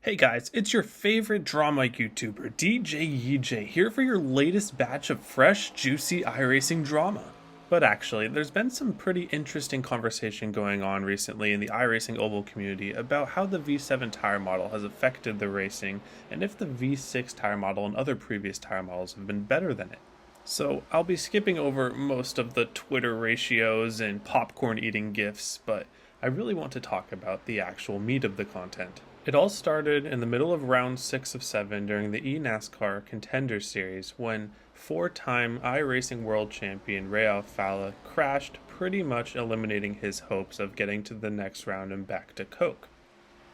Hey guys, it's your favorite drama YouTuber, DJ Yee-J, here for your latest batch of fresh, juicy iRacing drama. But actually, there's been some pretty interesting conversation going on recently in the iRacing Oval community about how the V7 tire model has affected the racing, and if the V6 tire model and other previous tire models have been better than it. So I'll be skipping over most of the Twitter ratios and popcorn eating gifs, but I really want to talk about the actual meat of the content. It all started in the middle of round 6 of 7 during the eNASCAR Contender Series when four-time iRacing world champion Avala crashed, pretty much eliminating his hopes of getting to the next round and back to Coke.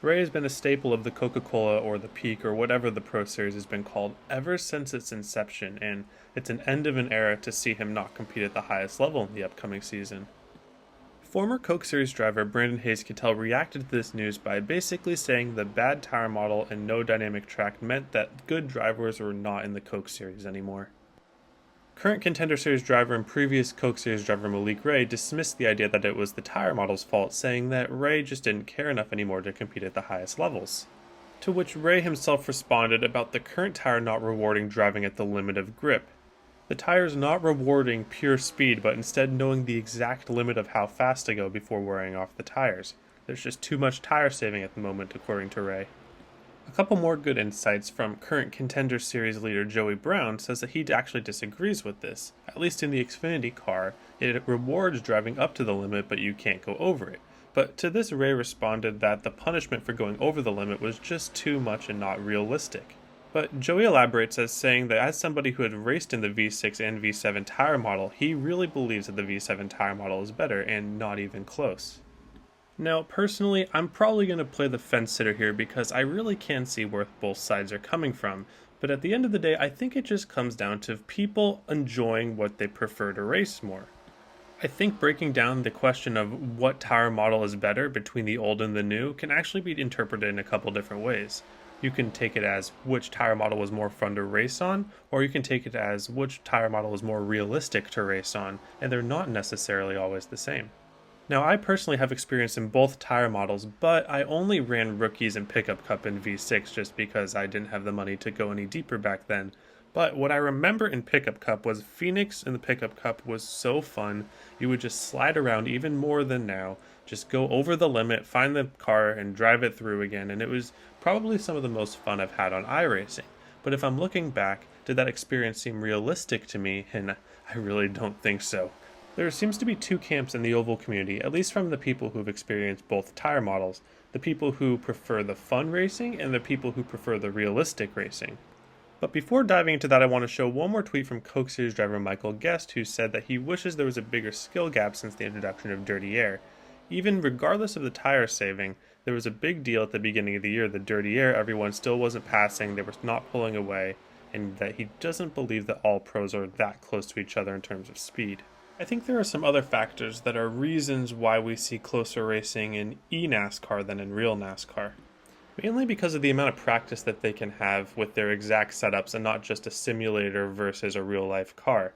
Ray has been a staple of the Coca-Cola or the Peak or whatever the Pro Series has been called ever since its inception, and it's an end of an era to see him not compete at the highest level in the upcoming season. Former Coke Series driver Brandon Hayes-Kittel reacted to this news by basically saying the bad tire model and no dynamic track meant that good drivers were not in the Coke Series anymore. Current Contender Series driver and previous Coke Series driver Malik Ray dismissed the idea that it was the tire model's fault, saying that Ray just didn't care enough anymore to compete at the highest levels. To which Ray himself responded about the current tire not rewarding driving at the limit of grip. The tire's not rewarding pure speed, but instead knowing the exact limit of how fast to go before wearing off the tires. There's just too much tire saving at the moment, according to Ray. A couple more good insights from current Contender Series leader Joey Brown says that he actually disagrees with this. At least in the Xfinity car, it rewards driving up to the limit, but you can't go over it. But to this, Ray responded that the punishment for going over the limit was just too much and not realistic. But Joey elaborates as saying that as somebody who had raced in the V6 and V7 tire model, he really believes that the V7 tire model is better and not even close. Now, personally, I'm probably going to play the fence sitter here because I really can see where both sides are coming from, but at the end of the day, I think it just comes down to people enjoying what they prefer to race more. I think breaking down the question of what tire model is better between the old and the new can actually be interpreted in a couple different ways. You can take it as which tire model was more fun to race on, or you can take it as which tire model was more realistic to race on, and they're not necessarily always the same. Now, I personally have experience in both tire models, but I only ran rookies and pickup cup in V6 just because I didn't have the money to go any deeper back then. But what I remember in pickup cup was Phoenix in the pickup cup was so fun. You would just slide around even more than now, just go over the limit, find the car, and drive it through again, and it was probably some of the most fun I've had on iRacing. But if I'm looking back, did that experience seem realistic to me? And I really don't think so. There seems to be two camps in the Oval community, at least from the people who've experienced both tire models, the people who prefer the fun racing and the people who prefer the realistic racing. But before diving into that, I want to show one more tweet from Coke Series driver Michael Guest, who said that he wishes there was a bigger skill gap since the introduction of dirty air. Even regardless of the tire saving, there was a big deal at the beginning of the year. The dirty air, everyone still wasn't passing, they were not pulling away, and that he doesn't believe that all pros are that close to each other in terms of speed. I think there are some other factors that are reasons why we see closer racing in eNASCAR than in real NASCAR. Mainly because of the amount of practice that they can have with their exact setups and not just a simulator versus a real-life car.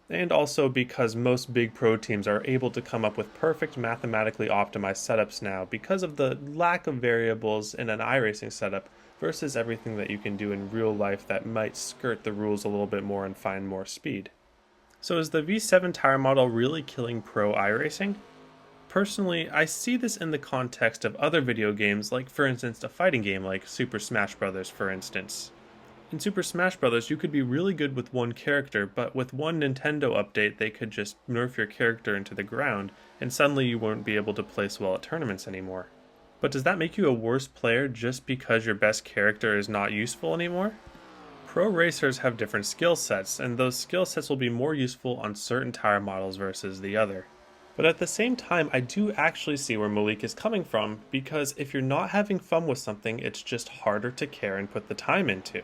And also because most big pro teams are able to come up with perfect mathematically optimized setups now because of the lack of variables in an iRacing setup versus everything that you can do in real life that might skirt the rules a little bit more and find more speed. So is the V7 tire model really killing pro iRacing? Personally, I see this in the context of other video games, like for instance a fighting game like Super Smash Bros. For instance. In Super Smash Bros. You could be really good with one character, but with one Nintendo update they could just nerf your character into the ground, and suddenly you won't be able to place well at tournaments anymore. But does that make you a worse player just because your best character is not useful anymore? Pro racers have different skill sets, and those skill sets will be more useful on certain tire models versus the other. But at the same time, I do actually see where Malik is coming from, because if you're not having fun with something, it's just harder to care and put the time into.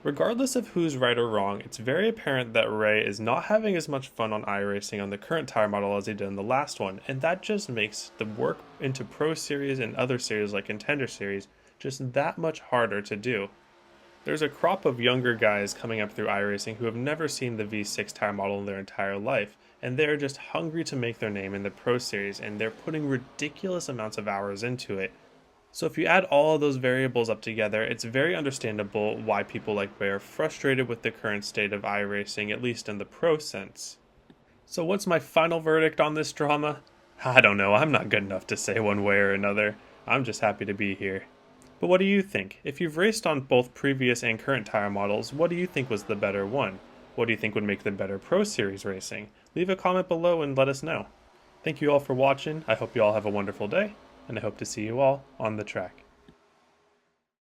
Regardless of who's right or wrong, it's very apparent that Ray is not having as much fun on iRacing on the current tire model as he did in the last one, and that just makes the work into Pro Series and other series like Contender Series just that much harder to do. There's a crop of younger guys coming up through iRacing who have never seen the V6 tire model in their entire life, and they're just hungry to make their name in the Pro Series, and they're putting ridiculous amounts of hours into it. So if you add all of those variables up together, it's very understandable why people like Way are frustrated with the current state of iRacing, at least in the pro sense. So what's my final verdict on this drama? I don't know, I'm not good enough to say one way or another. I'm just happy to be here. But what do you think? If you've raced on both previous and current tire models, what do you think was the better one? What do you think would make the better Pro Series racing? Leave a comment below and let us know. Thank you all for watching. I hope you all have a wonderful day, and I hope to see you all on the track.